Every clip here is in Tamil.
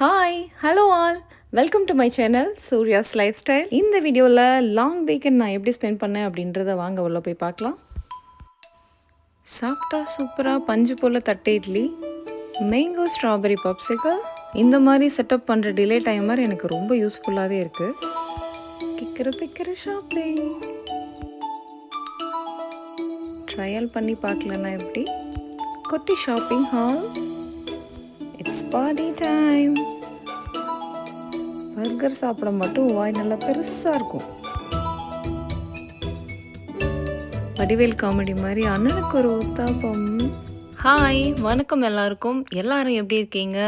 Hi hello all welcome to my channel Surya's life style. இந்த வீடியோவில் லாங் வீக்கெண்ட் நான் எப்படி ஸ்பெண்ட் பண்ணேன் அப்படின்றத வாங்க உள்ள போய் பார்க்கலாம். சாப்பிட்டா சூப்பராக பஞ்சு போல் தட்டை இட்லி, மேங்கோ ஸ்ட்ராபெரி பாப்சிக்கல், இந்த மாதிரி செட்டப் பண்ணுற டிலே டைமர் எனக்கு ரொம்ப யூஸ்ஃபுல்லாகவே இருக்குது. பிக்கிற ஷாப்பிங் ட்ரையல் பண்ணி பார்க்கலன்னா எப்படி. குட்டி shopping hall. It's party time. Burger சாப்பிட மட்டும் வாய் நல்லா பெருசாக இருக்கும். வடிவேல் காமெடி மாதிரி அண்ணனுக்கு ஒரு உத்தாப்பம். ஹாய், வணக்கம் எல்லாருக்கும். எல்லாரும் எப்படி இருக்கீங்க?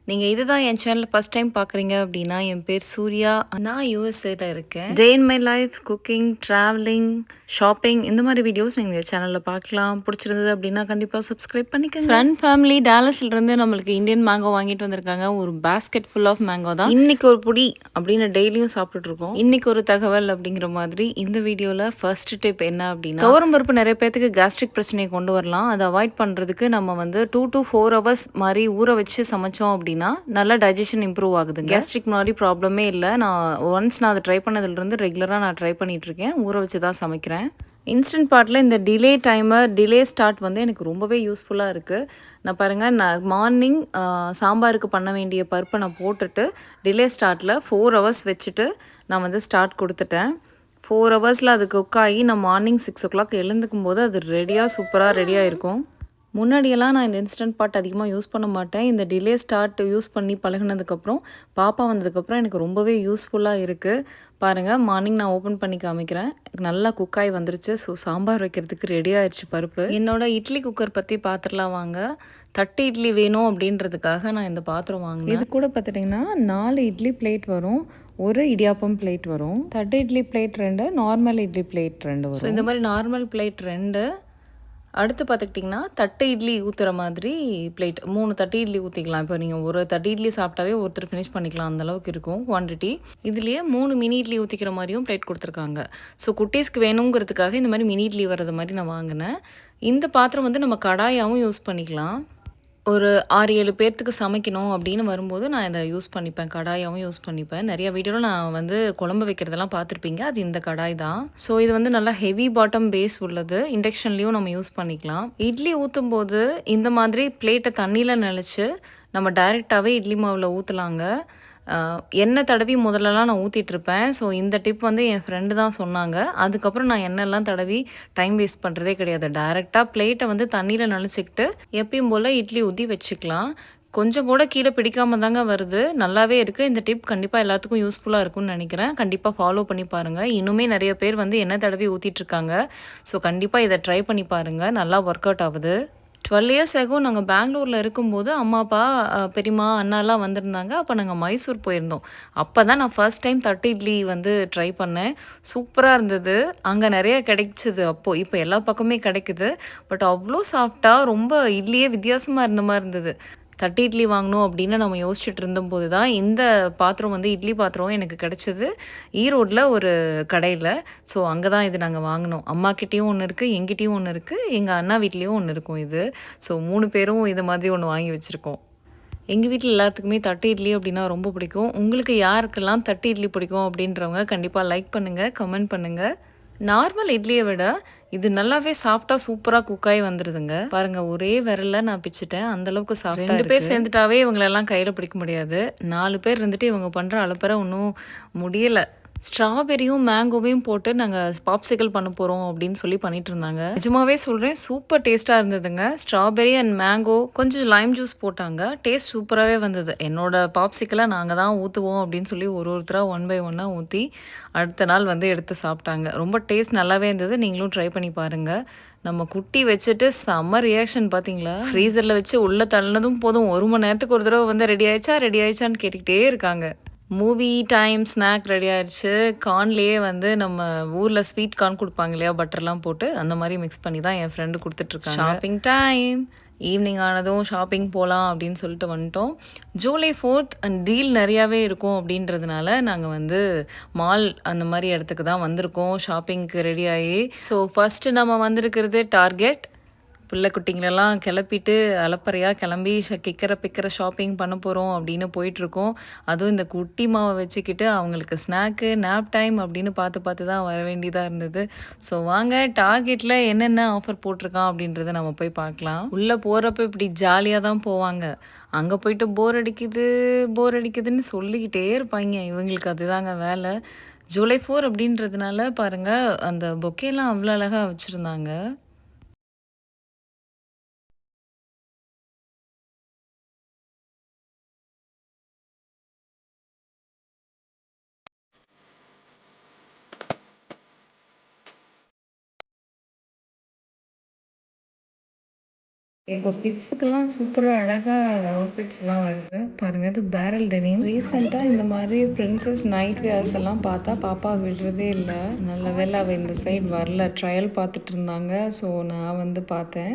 நீங்கள் இதுதான் என் சேனல் ஃபஸ்ட் டைம் பார்க்குறீங்க அப்படின்னா, என் பேர் சூர்யா. நான் யூஎஸ்ஏல இருக்கேன். Day in my life, cooking, travelling, shopping, இந்த மாதிரி வீடியோஸ் நீங்கள் சேனலில் பார்க்கலாம். பிடிச்சிருந்தது அப்படின்னா கண்டிப்பாக சப்ஸ்கிரைப் பண்ணிக்கோங்க. ஃப்ரெண்ட் ஃபேமிலி டேலஸ்லேருந்து நம்மளுக்கு இந்தியன் மேங்கோ வாங்கிட்டு வந்திருக்காங்க. ஒரு பேஸ்கெட் ஃபுல் ஆஃப் மேங்கோ தான். இன்னைக்கு ஒரு புடி அப்படின்னு டெய்லியும் சாப்பிட்டுட்ருக்கோம். இன்னைக்கு ஒரு தகவல் அப்படிங்கிற மாதிரி இந்த வீடியோவில் ஃபர்ஸ்ட் டிப் என்ன அப்படின்னா, துவரம் பருப்பு நிறைய பேத்துக்கு கேஸ்ட்ரிக் பிரச்சனையை கொண்டு வரலாம். அதை அவாய்ட் பண்ணுறதுக்கு நம்ம வந்து 2 to 4 hours மாதிரி ஊற வச்சு சமைச்சோம் அப்படின்னா நல்லா டைஜஷன் இம்ப்ரூவ் ஆகுது. கேஸ்ட்ரிக் மாதிரி ப்ராப்ளமே இல்லை. நான் அதை ட்ரை பண்ணதுலேருந்து ரெகுலராக நான் ட்ரை பண்ணிட்டு இருக்கேன். ஊற வச்சு தான் சமைக்கிறேன். இன்ஸ்டன்ட் பாட்டில் இந்த டிலே டைமர், டிலே ஸ்டார்ட் வந்து எனக்கு ரொம்பவே யூஸ்ஃபுல்லாக இருக்குது. நான் பாருங்கள், நான் மார்னிங் சாம்பாருக்கு பண்ண வேண்டிய பருப்பை நான் போட்டுட்டு டிலே ஸ்டார்ட்டில் 4 hours வச்சுட்டு நான் வந்து ஸ்டார்ட் கொடுத்துட்டேன். 4 hours அது குக் ஆகி நான் மார்னிங் 6 o'clock எழுந்துக்கும் போது அது சூப்பராக ரெடியாக இருக்கும். முன்னாடியெல்லாம் நான் இந்த இன்ஸ்டன்ட் பாட் அதிகமாக யூஸ் பண்ண மாட்டேன். இந்த டிலே ஸ்டார்ட் யூஸ் பண்ணி பழகினதுக்கப்புறம், பாப்பா வந்ததுக்கப்புறம் எனக்கு ரொம்பவே யூஸ்ஃபுல்லாக இருக்குது. பாருங்கள், மார்னிங் நான் ஓப்பன் பண்ணி காமிக்கிறேன். நல்லா குக்காய் வந்துருச்சு. ஸோ சாம்பார் வைக்கிறதுக்கு ரெடி ஆயிடுச்சு பருப்பு. என்னோடய இட்லி குக்கர் பற்றி பார்த்துடலாம் வாங்க. தட்டு இட்லி வேணும் அப்படின்றதுக்காக நான் இந்த பாத்திரம் வாங்கினேன். இது கூட பார்த்துட்டிங்கன்னா 4 இட்லி பிளேட் வரும், ஒரு இடியாப்பம் பிளேட் வரும். தட்டு idli plate 2, normal idli plate 2 வரும். ஸோ இந்த மாதிரி நார்மல் பிளேட் 2. அடுத்து பார்த்துக்கிட்டிங்கன்னா தட்டு இட்லி ஊற்றுற மாதிரி பிளேட் 3 தட்டு இட்லி ஊற்றிக்கலாம். இப்போ நீங்கள் ஒரு தட்டு இட்லி சாப்பிட்டாவே ஒருத்தர் ஃபினிஷ் பண்ணிக்கலாம், அந்தளவுக்கு இருக்கும் குவான்டிட்டி. இதுலேயே 3 மினி இட்லி ஊற்றிக்கிற மாதிரியும் பிளேட் கொடுத்துருக்காங்க. ஸோ குட்டீஸ்க்கு வேணுங்கிறதுக்காக இந்த மாதிரி மினி இட்லி வர்றது மாதிரி நான் வாங்கினேன். இந்த பாத்திரம் வந்து நம்ம கடாயாகவும் யூஸ் பண்ணிக்கலாம். ஒரு 6-7 பேர்த்துக்கு சமைக்கணும் அப்படின்னு வரும்போது நான் இதை யூஸ் பண்ணிப்பேன். கடாயாகவும் யூஸ் பண்ணிப்பேன். நிறைய வீடியோவில் நான் வந்து குழம்பு வைக்கிறதெல்லாம் பார்த்துருப்பீங்க. அது இந்த கடாய் தான். ஸோ இது வந்து நல்லா ஹெவி பாட்டம் பேஸ் உள்ளது. இண்டக்ஷன்லேயும் நம்ம யூஸ் பண்ணிக்கலாம். இட்லி ஊற்றும் போது இந்த மாதிரி பிளேட்டை தண்ணியில் நினச்சி நம்ம டைரெக்டாகவே இட்லி மாவில் ஊற்றலாங்க. எண்ணெய் தடவி முதல்லலாம் நான் ஊற்றிட்டுருப்பேன். ஸோ இந்த டிப் வந்து என் ஃப்ரெண்டு தான் சொன்னாங்க. அதுக்கப்புறம் நான் எண்ணெய்லாம் தடவி டைம் வேஸ்ட் பண்ணுறதே கிடையாது. டைரெக்டாக பிளேட்டை வந்து தண்ணியில் நனைச்சிக்கிட்டு எப்பயும் போல் இட்லி ஊற்றி வச்சுக்கலாம். கொஞ்சம் கூட கீழே பிடிக்காம தாங்க வருது. நல்லாவே இருக்குது. இந்த டிப் கண்டிப்பாக எல்லாத்துக்கும் யூஸ்ஃபுல்லாக இருக்கும்னு நினைக்கிறேன். கண்டிப்பாக ஃபாலோ பண்ணி பாருங்கள். இன்னுமே நிறைய பேர் வந்து எண்ணெய் தடவி ஊற்றிட்டுருக்காங்க. ஸோ கண்டிப்பாக இதை ட்ரை பண்ணி பாருங்கள். நல்லா ஒர்க் அவுட் ஆகுது. 12 years ago நாங்கள் பெங்களூரில் இருக்கும்போது அம்மா, அப்பா, பெரியம்மா, அண்ணாலாம் வந்திருந்தாங்க. அப்போ நாங்கள் மைசூர் போயிருந்தோம். அப்போ தான் நான் ஃபர்ஸ்ட் டைம் தட்டு இட்லி வந்து ட்ரை பண்ணேன். சூப்பராக இருந்தது. அங்கே நிறைய கிடைச்சிது அப்போது. இப்போ எல்லா பக்கமே கிடைக்குது. பட் அவ்வளோ சாஃப்டாக, ரொம்ப இட்லியே வித்தியாசமாக இருந்த மாதிரி இருந்தது. தட்டு இட்லி வாங்கணும் அப்படின்னு நம்ம யோசிச்சுட்டு இருந்தபோது தான் இந்த பாத்திரம் வந்து இட்லி பாத்திரம் எனக்கு கிடச்சிது ஈரோட்டில் ஒரு கடையில். ஸோ அங்கே தான் இது நாங்கள் வாங்கினோம். அம்மாக்கிட்டேயும் ஒன்று இருக்குது, எங்கிட்டேயும் ஒன்று இருக்குது, எங்கள் அண்ணா வீட்லேயும் ஒன்று இருக்கும் இது. ஸோ 3 பேரும் இது மாதிரி ஒன்று வாங்கி வச்சுருக்கோம். எங்கள் வீட்டில் எல்லாத்துக்குமே தட்டு இட்லி அப்படின்னா ரொம்ப பிடிக்கும். உங்களுக்கு யாருக்கெல்லாம் தட்டு இட்லி பிடிக்கும் அப்படின்றவங்க கண்டிப்பாக லைக் பண்ணுங்கள், கமெண்ட் பண்ணுங்கள். நார்மல் இட்லியை விட இது நல்லாவே சாஃப்டாக சூப்பராக குக்காகி வந்துடுதுங்க. பாருங்கள், ஒரே விரலில் நான் பிச்சுட்டேன். அந்தளவுக்கு சாஃப்டாக. 2 பேர் சேர்ந்துட்டாவே இவங்களெல்லாம் கையில் பிடிக்க முடியாது. 4 பேர் இருந்துட்டு இவங்க பண்ணுற அலப்பறை ஒன்றும் முடியலை. ஸ்ட்ராபெரியும் மேங்கோவையும் போட்டு நாங்கள் பாப்சிக்கல் பண்ண போகிறோம் அப்படின்னு சொல்லி பண்ணிட்டு இருந்தாங்க. நிஜமாவே சொல்கிறேன், சூப்பர் டேஸ்ட்டாக இருந்ததுங்க. ஸ்ட்ராபெரி அண்ட் மேங்கோ, கொஞ்சம் லைம் ஜூஸ் போட்டாங்க. டேஸ்ட் சூப்பராகவே வந்தது. என்னோட பாப்சிக்கலை நாங்கள் தான் ஊற்றுவோம் அப்படின்னு சொல்லி ஒருத்தராக 1 by 1 ஊற்றி அடுத்த நாள் வந்து எடுத்து சாப்பிட்டாங்க. ரொம்ப டேஸ்ட் நல்லாவே இருந்தது. நீங்களும் ட்ரை பண்ணி பாருங்கள். நம்ம குட்டி வச்சுட்டு செம்ம ரியாக்ஷன் பார்த்தீங்களா? ஃப்ரீசரில் வச்சு உள்ளே தள்ளினதும் போதும் 1 மணி நேரத்துக்கு ஒரு தடவை வந்து ரெடி ஆயிடுச்சான்னு கேட்டுக்கிட்டே இருக்காங்க. மூவி டைம் ஸ்நாக் ரெடி ஆயிடுச்சு. கார்ன்லேயே வந்து நம்ம ஊரில் ஸ்வீட் கார்ன் கொடுப்பாங்க இல்லையா, பட்டர்லாம் போட்டு, அந்த மாதிரி மிக்ஸ் பண்ணி தான் என் ஃப்ரெண்டு கொடுத்துட்ருக்காங்க. Shopping time. ஈவினிங் ஆனதும் ஷாப்பிங் போகலாம் அப்படின்னு சொல்லிட்டு வந்துட்டோம். ஜூலை 4th டீல் நிறையாவே இருக்கும் அப்படின்றதுனால நாங்கள் வந்து மால் அந்த மாதிரி இடத்துக்கு தான் வந்திருக்கோம் ஷாப்பிங்க்கு ரெடி ஆகி. ஸோ ஃபஸ்ட்டு நம்ம வந்திருக்கிறது டார்கெட். புள்ள குட்டிங்களெல்லாம் கிளப்பிட்டு அலப்பறையாக கிளம்பி கிக்கற பிக்கிற ஷாப்பிங் பண்ண போகிறோம் அப்படின்னு போயிட்டுருக்கோம். அதுவும் இந்த குட்டி மாவை வச்சுக்கிட்டு அவங்களுக்கு ஸ்நாக்கு நேப் டைம் அப்படின்னு பார்த்து பார்த்து தான் வர வேண்டியதாக இருந்தது. ஸோ வாங்க டார்கெட்டில் என்னென்ன ஆஃபர் போட்டிருக்கான் அப்படின்றத நம்ம போய் பார்க்கலாம். உள்ளே போகிறப்ப இப்படி ஜாலியாக தான் போவாங்க. அங்கே போயிட்டு போர் அடிக்குது போர் அடிக்குதுன்னு சொல்லிக்கிட்டே இருப்பாங்க. இவங்களுக்கு அதுதாங்க வேலை. ஜூலை 4 அப்படின்றதுனால பாருங்க அந்த பொக்கேலாம் அவ்வளோ அழகாக வச்சுருந்தாங்க. இப்போ கிட்ஸுக்கெல்லாம் சூப்பரா அழகா அவுட்ஃபிட்ஸ்லாம் வருது. பாருங்க இது பேரல் டெனிம். ரீசெண்டா இந்த மாதிரி பிரின்சஸ் நைட் வியர்ஸ் எல்லாம் பார்த்தா பாப்பா விடுறதே இல்ல. நல்ல வேளை அவ இந்த சைடு வரல. ட்ரையல் பார்த்துட்டு இருந்தாங்க. ஸோ நான் வந்து பார்த்தேன்.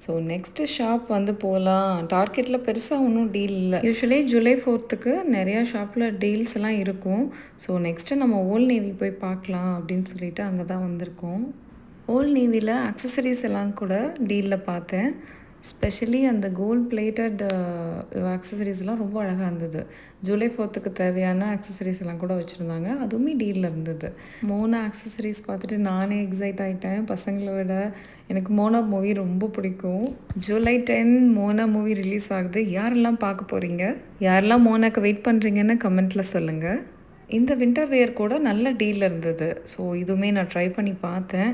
ஸோ நெக்ஸ்ட்டு ஷாப் வந்து போகலாம். டார்கெட்ல பெருசா ஒன்றும் டீல் இல்ல. யூசுவலி ஜூலை 4த்துக்கு நிறையா ஷாப்பில் டீல்ஸ் எல்லாம் இருக்கும். ஸோ நெக்ஸ்ட்டு நம்ம ஓல்ட் நேவி போய் பார்க்கலாம் அப்படின்னு சொல்லிட்டு அங்கே தான் வந்திருக்கோம். ஓல்ட் நேவியில் அக்சசரிஸ் எல்லாம் கூட டீலில் பார்த்தேன். ஸ்பெஷலி அந்த கோல்ட் பிளேட்டட் அக்சசரிஸ்லாம் ரொம்ப அழகாக இருந்தது. ஜூலை 4த்துக்கு தேவையான அக்சசரிஸ் எல்லாம் கூட வச்சுருந்தாங்க. அதுவுமே டீலில் இருந்தது. மோனா அக்சசரிஸ் பார்த்துட்டு நானே எக்ஸைட் ஆகிட்டேன். பசங்களை விட எனக்கு மோனா மூவி ரொம்ப பிடிக்கும். ஜூலை 10 மோனா மூவி ரிலீஸ் ஆகுது. யாரெல்லாம் பார்க்க போகிறீங்க, யாரெல்லாம் மோனாக்கு வெயிட் பண்ணுறீங்கன்னு கமெண்ட்டில் சொல்லுங்கள். இந்த வின்டர் வேர் கூட நல்ல டீலில் இருந்தது. ஸோ இதுவுமே நான் ட்ரை பண்ணி பார்த்தேன்.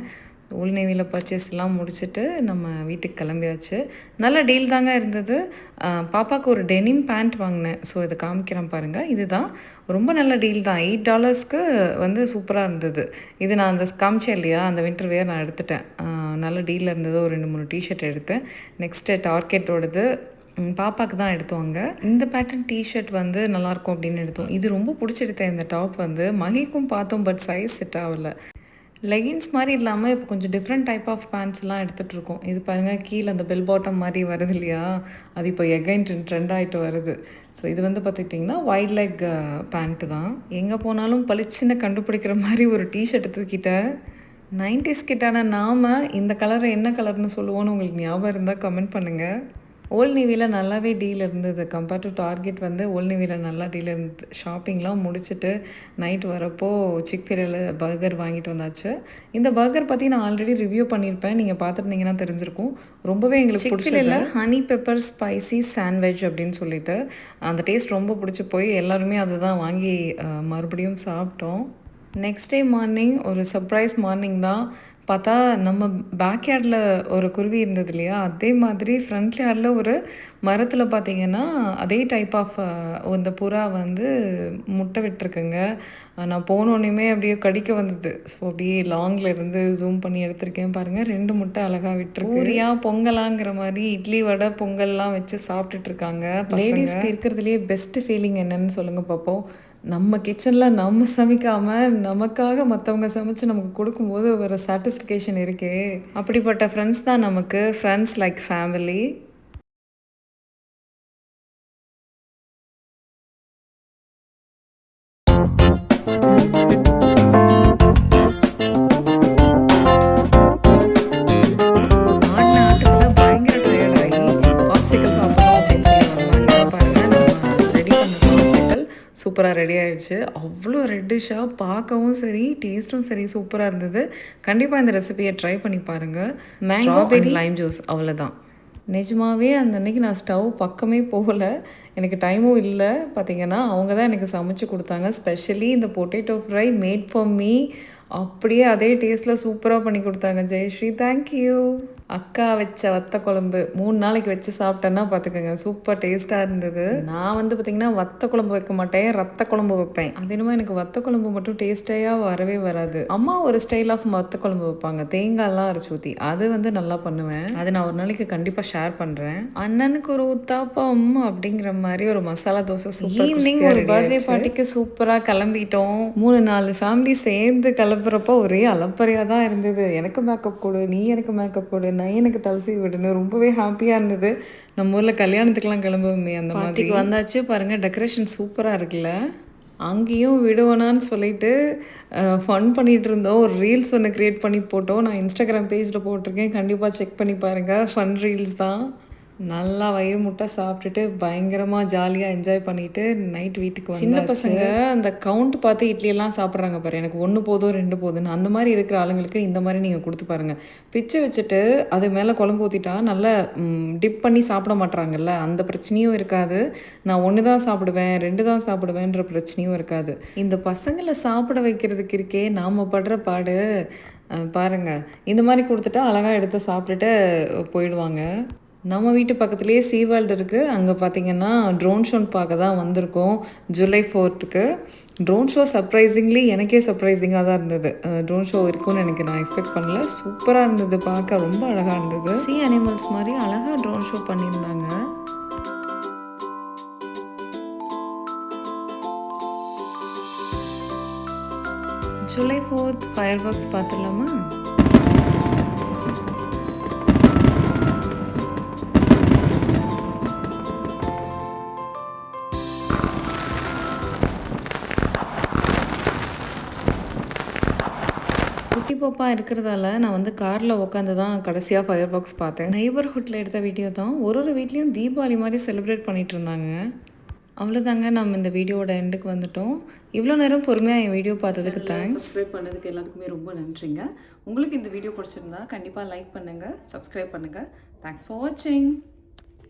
ஓல்ட் நேவியில் பர்ச்சேஸ்லாம் முடிச்சுட்டு நம்ம வீட்டுக்கு கிளம்பியாச்சு. நல்ல டீல் தாங்க இருந்தது. பாப்பாவுக்கு ஒரு டெனிம் பேண்ட் வாங்கினேன். ஸோ இதை காமிக்கிறேன் பாருங்கள். இதுதான் ரொம்ப நல்ல டீல் தான். $8க்கு வந்து சூப்பராக இருந்தது. இது நான் அந்த காமிச்சேன் இல்லையா, அந்த வின்டர் வேர் நான் எடுத்துட்டேன். நல்ல டீலில் இருந்தது. ஒரு 2-3 டிஷர்ட் எடுத்தேன். நெக்ஸ்ட்டு டார்கெட்டோடது பாப்பாவுக்கு தான் எடுத்தோங்க. இந்த பேட்டர்ன் டிஷர்ட் வந்து நல்லாயிருக்கும் அப்படின்னு எடுத்தோம். இது ரொம்ப பிடிச்செடுத்தேன். இந்த டாப் வந்து மகிக்கும் பார்த்தோம், பட் சைஸ் செட் ஆகலை. லெகின்ஸ் மாதிரி இல்லாமல் இப்போ கொஞ்சம் டிஃப்ரெண்ட் டைப் ஆஃப் பேண்ட்ஸ்லாம் எடுத்துகிட்ருக்கோம். இது பாருங்கள், கீழே அந்த பெல் பாட்டம் மாதிரி வருது இல்லையா, அது இப்போ எகைன் ட்ரெண்ட் ஆகிட்டு வருது. ஸோ இது வந்து பார்த்துக்கிட்டிங்கன்னா வைட் லெக் பேண்ட்டு தான். எங்கே போனாலும் பளிச்சுன்னு கண்டுபிடிக்கிற மாதிரி ஒரு டிஷர்ட்டை தூக்கிட்டேன். 90s கிட்டான நாம் இந்த கலரை என்ன கலர்னு சொல்லுவோன்னு உங்களுக்கு ஞாபகம் இருந்தால் கமெண்ட் பண்ணுங்கள். ஓல்ட் நேவியில் நல்லாவே டீல் இருந்தது. கம்பேர்ட் டு டார்கெட் வந்து ஓல்ட் நேவியில் நல்லா டீல் இருந்தது. ஷாப்பிங்லாம் முடிச்சுட்டு நைட் வரப்போ சிக்ஃபிலேயில் பர்கர் வாங்கிட்டு வந்தாச்சு. இந்த பர்கர் பற்றி நான் ஆல்ரெடி ரிவ்யூ பண்ணியிருப்பேன். நீங்கள் பார்த்துருந்தீங்கன்னா தெரிஞ்சிருக்கும். ரொம்பவே எங்களுக்கு பிடிச்சதில்ல. ஹனி பெப்பர் ஸ்பைசி சாண்ட்விச் அப்படின்னு சொல்லிட்டு அந்த டேஸ்ட் ரொம்ப பிடிச்சி போய் எல்லாருமே அதுதான் வாங்கி மறுபடியும் சாப்பிட்டோம். நெக்ஸ்ட் டே மார்னிங் ஒரு சர்ப்ரைஸ் மார்னிங் தான். பார்த்தா நம்ம பேக் யார்டில் ஒரு குருவி இருந்தது இல்லையா, அதே மாதிரி ஃப்ரண்ட் யார்டில் ஒரு மரத்தில் பார்த்திங்கன்னா அதே டைப் ஆஃப் இந்த புறா வந்து முட்டை விட்டுருக்குங்க. நான் போனோடனேயுமே அப்படியே கடிக்க வந்தது. ஸோ அப்படியே லாங்கில் இருந்து ஜூம் பண்ணி எடுத்திருக்கேன் பாருங்கள். 2 முட்டை அழகாக விட்டுருக்கு. பூரியா பொங்கலாங்கிற மாதிரி இட்லி வடை பொங்கல்லாம் வச்சு சாப்பிட்டுட்டு இருக்காங்க. லேடிஸ்க்கு இருக்கிறதுலேயே பெஸ்ட் ஃபீலிங் என்னன்னு சொல்லுங்கள் பார்ப்போம். நம்ம கிச்சனில் நம்ம சமைக்காமல் நமக்காக மற்றவங்க சமைச்சு நமக்கு கொடுக்கும்போது ஒரு சாட்டிஸ்ஃபிகேஷன் இருக்கே, அப்படிப்பட்ட ஃப்ரெண்ட்ஸ் தான் நமக்கு. Friends like family. சூப்பராக ரெடி ஆகிடுச்சு. அவ்வளோ ரெட்டிஷாக பார்க்கவும் சரி டேஸ்ட்டும் சரி சூப்பராக இருந்தது. கண்டிப்பாக இந்த ரெசிபியை ட்ரை பண்ணி பாருங்கள். ஸ்ட்ராபெரி லைம் ஜூஸ் அவ்வளோதான். நிஜமாகவே அந்த அன்றைக்கி நான் ஸ்டவ் பக்கமே போகலை. எனக்கு டைமும் இல்லை. பார்த்திங்கன்னா அவங்க தான் எனக்கு சமைச்சு கொடுத்தாங்க. ஸ்பெஷலி இந்த potato fry made for me அப்படியே அதே டேஸ்ட்டில் சூப்பராக பண்ணி கொடுத்தாங்க. ஜெயஸ்ரீ தேங்க்யூ. அக்கா வச்ச வத்த குழம்பு 3 நாளைக்கு வச்சு சாப்பிட்டேன்னா பார்த்துக்கோங்க, சூப்பர் டேஸ்ட்டாக இருந்தது. நான் வந்து பார்த்திங்கன்னா வத்த குழம்பு வைக்க மாட்டேன், ரத்த குழம்பு வைப்பேன். அது என்னமோ எனக்கு வத்த குழம்பு மட்டும் டேஸ்ட்டாக வரவே வராது. அம்மா ஒரு ஸ்டைல் ஆஃப் வத்த குழம்பு வைப்பாங்க, தேங்காய்லாம் அரைச்சி ஊற்றி. அது வந்து நல்லா பண்ணுவேன். அது நான் ஒரு நாளைக்கு கண்டிப்பாக ஷேர் பண்ணுறேன். அண்ணனுக்கு ஒரு உத்தாப்பம் அப்படிங்கிற மாதிரி ஒரு மசாலா தோசை சூப்பர். ஈவினிங் ஒரு பர்த்டே பார்ட்டிக்கு சூப்பராக கிளம்பிட்டோம். 3-4 ஃபேமிலி சேர்ந்து கிளம்புறப்போ ஒரே அலப்பறையாக தான் இருந்தது. எனக்கு மேக்கப் கொடு, நீ எனக்கு மேக்கப் கொடு, நான் எனக்கு தலசி விடுன்னு ரொம்பவே ஹாப்பியாக இருந்தது. நம்ம ஊரில் கல்யாணத்துக்கெலாம் கிளம்புவோமே அந்த மாதிரி வந்தாச்சு. பாருங்கள் டெக்கரேஷன் சூப்பராக இருக்குல்ல. அங்கேயும் விடுவேனான்னு சொல்லிட்டு ஃபன் பண்ணிகிட்டு இருந்தோம். ஒரு ரீல்ஸ் ஒன்று க்ரியேட் பண்ணி போட்டோம். நான் இன்ஸ்டாகிராம் பேஜில் போட்டிருக்கேன். கண்டிப்பாக செக் பண்ணி பாருங்கள். ஃபன் ரீல்ஸ் தான். நல்லா வயிறு முட்டை சாப்பிட்டுட்டு பயங்கரமாக ஜாலியாக என்ஜாய் பண்ணிவிட்டு நைட் வீட்டுக்கு வந்து சின்ன பசங்க அந்த கவுண்ட் பார்த்து இட்லியெல்லாம் சாப்பிட்றாங்க பாரு. எனக்கு 1 போதும் 2 போதுன்னு அந்த மாதிரி இருக்கிற ஆளுங்களுக்கு இந்த மாதிரி நீங்கள் கொடுத்து பாருங்கள். பிச்சை வச்சுட்டு அது மேலே குழம்பு ஊற்றிட்டா நல்லா டிப் பண்ணி சாப்பிட மாட்றாங்கல்ல, அந்த பிரச்சனையும் இருக்காது. நான் 1 தான் சாப்பிடுவேன் 2 தான் சாப்பிடுவேன்ற பிரச்சனையும் இருக்காது. இந்த பசங்களை சாப்பிட வைக்கிறதுக்கு இருக்கே நாம் படுற பாடு பாருங்கள். இந்த மாதிரி கொடுத்துட்டா அழகாக எடுத்து சாப்பிட்டுட்டு போயிடுவாங்க. நம்ம வீட்டு பக்கத்துலேயே சீ வேர்ல்டு இருக்குது. அங்கே பார்த்திங்கன்னா ட்ரோன் ஷோ பார்க்க தான் வந்திருக்கோம் July 4th. Drone show surprisingly எனக்கே சர்ப்ரைசிங்காக தான் இருந்தது. ட்ரோன் ஷோ இருக்கும்னு எனக்கு நான் எக்ஸ்பெக்ட் பண்ணல. சூப்பராக இருந்தது, பார்க்க ரொம்ப அழகாக இருந்தது. சீ அனிமல்ஸ் மாதிரி அழகாக ட்ரோன் ஷோ பண்ணியிருந்தாங்க. ஜூலை 4th ஃபயர் ஒர்க்ஸ் பார்த்துடலாமா? குட்டி பாப்பா இருக்கிறதால நான் வந்து காரில் உட்காந்து தான் கடைசியாக ஃபயர் ஒர்க்ஸ் பார்த்தேன். நெய்பர்ஹுட்டில் எடுத்த வீடியோ தான். ஒரு வீட்லேயும் தீபாவளி மாதிரி செலிப்ரேட் பண்ணிகிட்டு இருந்தாங்க. அவ்வளோதாங்க, நம்ம இந்த வீடியோவோட எண்டுக்கு வந்துட்டோம். இவ்வளோ நேரம் பொறுமையாக என் வீடியோ பார்த்ததுக்கு தேங்க்ஸ். சப்ஸ்கிரைப் பண்ணதுக்கு எல்லாத்துக்குமே ரொம்ப நன்றிங்க. உங்களுக்கு இந்த வீடியோ பிடிச்சிருந்தா கண்டிப்பாக லைக் பண்ணுங்கள், சப்ஸ்கிரைப் பண்ணுங்கள். தேங்க்ஸ் ஃபார் வாட்சிங்.